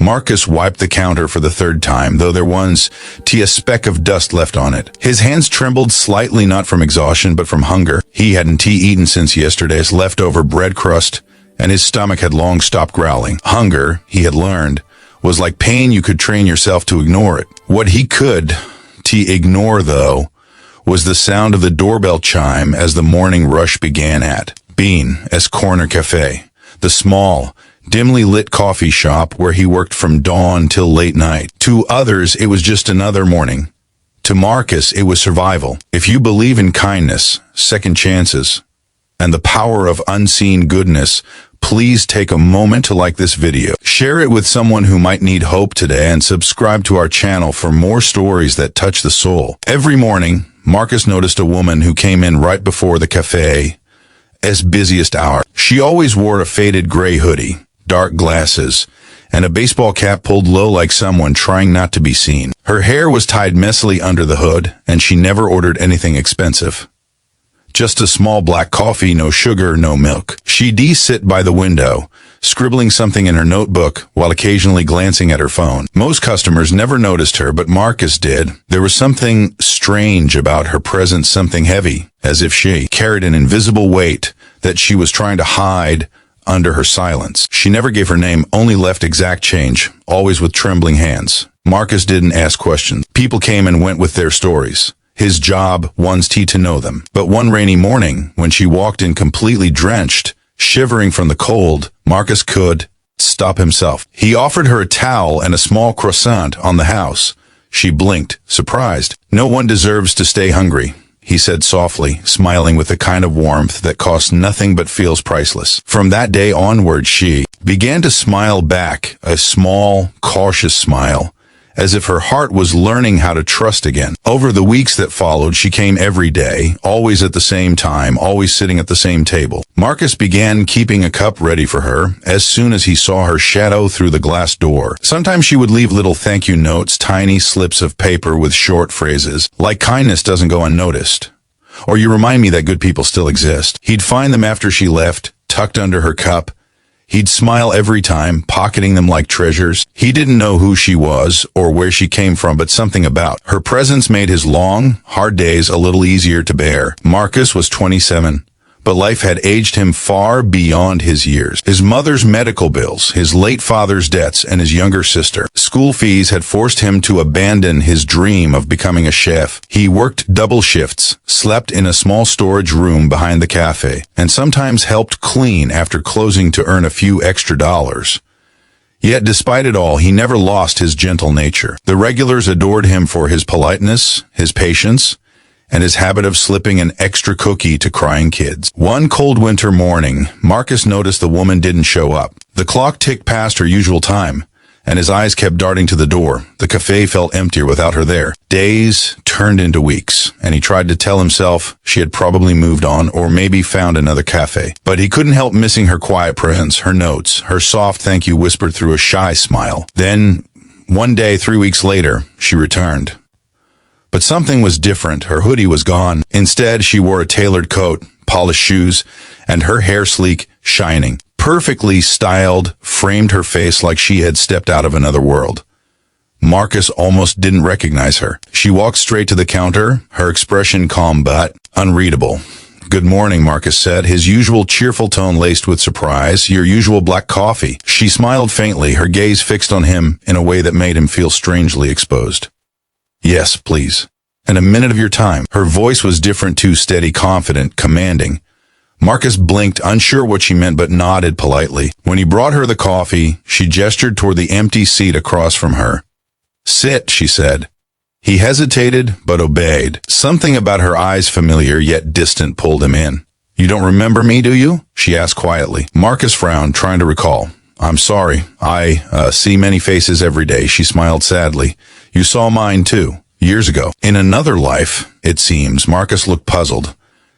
Marcus wiped the counter for the third time, though there was a speck of dust left on it. His hands trembled slightly, not from exhaustion, but from hunger. He hadn't eaten since yesterday's leftover bread crust, and his stomach had long stopped growling. Hunger, he had learned, was like pain. You could train yourself to ignore it. What he could ignore, though, was the sound of the doorbell chime as the morning rush began at Bean's Corner Cafe, the small, dimly lit coffee shop where he worked from dawn till late night. To others, it was just another morning. To Marcus, it was survival. If you believe in kindness, second chances, and the power of unseen goodness, please take a moment to like this video. Share it with someone who might need hope today, and subscribe to our channel for more stories that touch the soul. Every morning, Marcus noticed a woman who came in right before the cafe's busiest hour. She always wore a faded gray hoodie, dark glasses, and a baseball cap pulled low like someone trying not to be seen. Her hair was tied messily under the hood, and she never ordered anything expensive. Just a small black coffee, no sugar, no milk. She'd sit by the window, scribbling something in her notebook while occasionally glancing at her phone. Most customers never noticed her, but Marcus did. There was something strange about her presence, something heavy, as if she carried an invisible weight that she was trying to hide under her silence. She never gave her name, only left exact change, always with trembling hands. Marcus didn't ask questions. People came and went with their stories. His job was to know them. But one rainy morning, when she walked in completely drenched, shivering from the cold, Marcus could stop himself. He offered her a towel and a small croissant on the house. She blinked, surprised. "No one deserves to stay hungry," he said softly, smiling with a kind of warmth that costs nothing but feels priceless. From that day onward, she began to smile back, a small, cautious smile, as if her heart was learning how to trust again. Over the weeks that followed, she came every day, always at the same time, always sitting at the same table. Marcus began keeping a cup ready for her as soon as he saw her shadow through the glass door. Sometimes she would leave little thank you notes, tiny slips of paper with short phrases, like "kindness doesn't go unnoticed," or "you remind me that good people still exist." He'd find them after she left, tucked under her cup. He'd smile every time, pocketing them like treasures. He didn't know who she was or where she came from, but something about her presence made his long, hard days a little easier to bear. Marcus was 27, but life had aged him far beyond his years. His mother's medical bills, his late father's debts, and his younger sister's school fees had forced him to abandon his dream of becoming a chef. He worked double shifts, slept in a small storage room behind the cafe, and sometimes helped clean after closing to earn a few extra dollars. Yet despite it all, he never lost his gentle nature. The regulars adored him for his politeness, his patience, and his habit of slipping an extra cookie to crying kids. One cold winter morning, Marcus noticed the woman didn't show up. The clock ticked past her usual time, and his eyes kept darting to the door. The cafe felt emptier without her there. Days turned into weeks, and he tried to tell himself she had probably moved on or maybe found another cafe. But he couldn't help missing her quiet presence, her notes, her soft thank you whispered through a shy smile. Then, one day 3 weeks later, she returned. But something was different. Her hoodie was gone. Instead, she wore a tailored coat, polished shoes, and her hair sleek, shining, perfectly styled, framed her face like she had stepped out of another world. Marcus almost didn't recognize her. She walked straight to the counter, her expression calm but unreadable. "Good morning," Marcus said, his usual cheerful tone laced with surprise. "Your usual black coffee." She smiled faintly, her gaze fixed on him in a way that made him feel strangely exposed. "Yes, please. And a minute of your time." Her voice was different too, steady, confident, commanding. Marcus blinked, unsure what she meant, but nodded politely. When he brought her the coffee, she gestured toward the empty seat across from her. "Sit," she said. He hesitated, but obeyed. Something about her eyes, familiar yet distant, pulled him in. "You don't remember me, do you?" she asked quietly. Marcus frowned, trying to recall. "I'm sorry. I see many faces every day," she smiled sadly. "You saw mine, too, years ago. In another life, it seems." Marcus looked puzzled.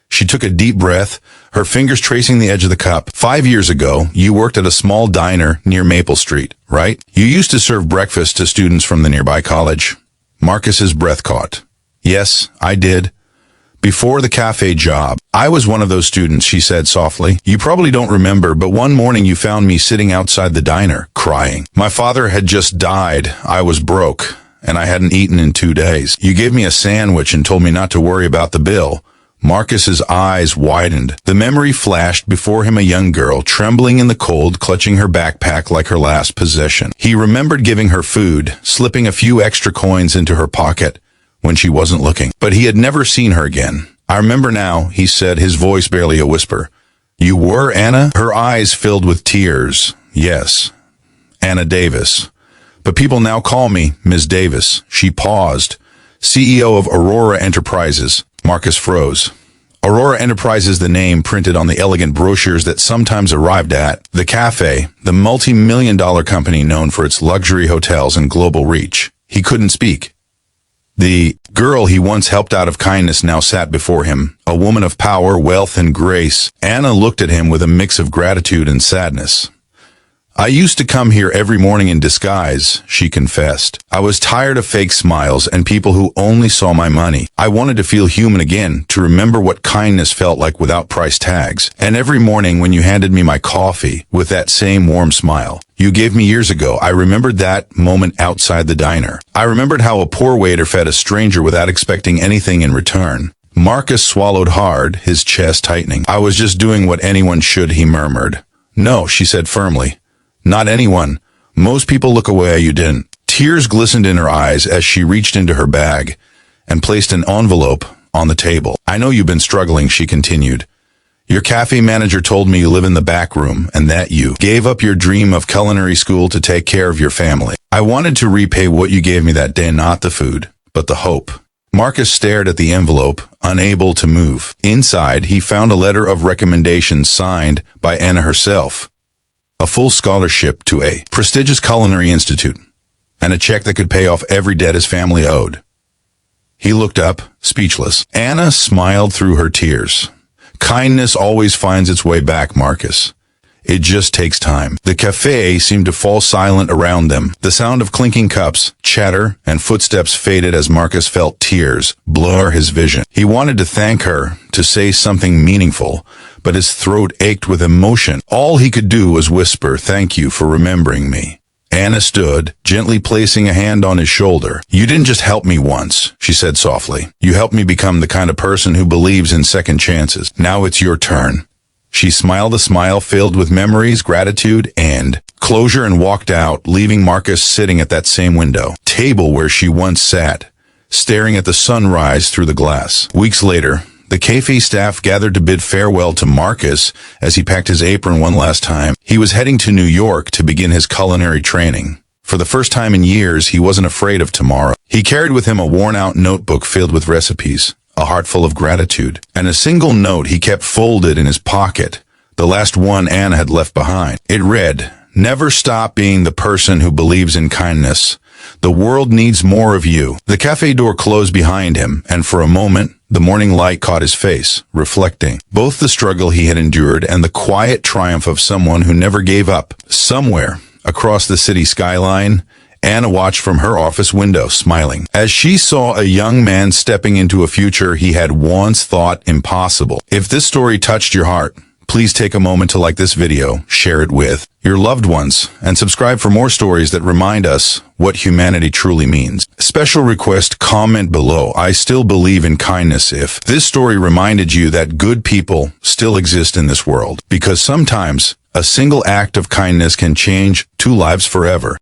She took a deep breath, her fingers tracing the edge of the cup. "5 years ago, you worked at a small diner near Maple Street, right? You used to serve breakfast to students from the nearby college." Marcus's breath caught. "Yes, I did. Before the cafe job, I was one of those students, she said softly. You probably don't remember, but one morning you found me sitting outside the diner, crying. My father had just died. I was broke, and I hadn't eaten in 2 days. You gave me a sandwich and told me not to worry about the bill. Marcus's eyes widened. The memory flashed before him, a young girl, trembling in the cold, clutching her backpack like her last possession. He remembered giving her food, slipping a few extra coins into her pocket when she wasn't looking. But he had never seen her again. I remember now, he said, his voice barely a whisper. You were Anna? Her eyes filled with tears. Yes, Anna Davis. But people now call me Ms. Davis. She paused. CEO of Aurora Enterprises. Marcus froze. Aurora Enterprises, the name printed on the elegant brochures that sometimes arrived at the cafe, the multi-million-dollar company known for its luxury hotels and global reach. He couldn't speak. The girl he once helped out of kindness now sat before him, a woman of power, wealth, and grace. Anna looked at him with a mix of gratitude and sadness. I used to come here every morning in disguise, she confessed. I was tired of fake smiles and people who only saw my money. I wanted to feel human again, to remember what kindness felt like without price tags. And every morning when you handed me my coffee with that same warm smile you gave me years ago, I remembered that moment outside the diner. I remembered how a poor waiter fed a stranger without expecting anything in return. Marcus swallowed hard, his chest tightening. I was just doing what anyone should, he murmured. No, she said firmly. Not anyone. Most people look away, you didn't. Tears glistened in her eyes as she reached into her bag and placed an envelope on the table. I know you've been struggling, she continued. Your cafe manager told me you live in the back room and that you gave up your dream of culinary school to take care of your family. I wanted to repay what you gave me that day, not the food, but the hope. Marcus stared at the envelope, unable to move. Inside, he found a letter of recommendation signed by Anna herself. A full scholarship to a prestigious culinary institute, and a check that could pay off every debt his family owed. He looked up, speechless. Anna smiled through her tears. Kindness always finds its way back, Marcus. It just takes time. The cafe seemed to fall silent around them. The sound of clinking cups, chatter, and footsteps faded as Marcus felt tears blur his vision. He wanted to thank her, to say something meaningful, but his throat ached with emotion. All he could do was whisper, "Thank you for remembering me." Anna stood, gently placing a hand on his shoulder. You didn't just help me once, she said softly. You helped me become the kind of person who believes in second chances. Now it's your turn. She smiled a smile filled with memories, gratitude, and closure, and walked out, leaving Marcus sitting at that same table where she once sat, staring at the sunrise through the glass. Weeks later, the cafe staff gathered to bid farewell to Marcus as he packed his apron one last time. He was heading to New York to begin his culinary training. For the first time in years, he wasn't afraid of tomorrow. He carried with him a worn-out notebook filled with recipes, a heart full of gratitude, and a single note he kept folded in his pocket, the last one Anna had left behind. It read, "Never stop being the person who believes in kindness. The world needs more of you." The cafe door closed behind him, and for a moment, the morning light caught his face, reflecting both the struggle he had endured and the quiet triumph of someone who never gave up. Somewhere across the city skyline, Anna watched from her office window, smiling, as she saw a young man stepping into a future he had once thought impossible. If this story touched your heart, please take a moment to like this video, share it with your loved ones, and subscribe for more stories that remind us what humanity truly means. Special request, comment below. I still believe in kindness if this story reminded you that good people still exist in this world, because sometimes a single act of kindness can change 2 lives forever.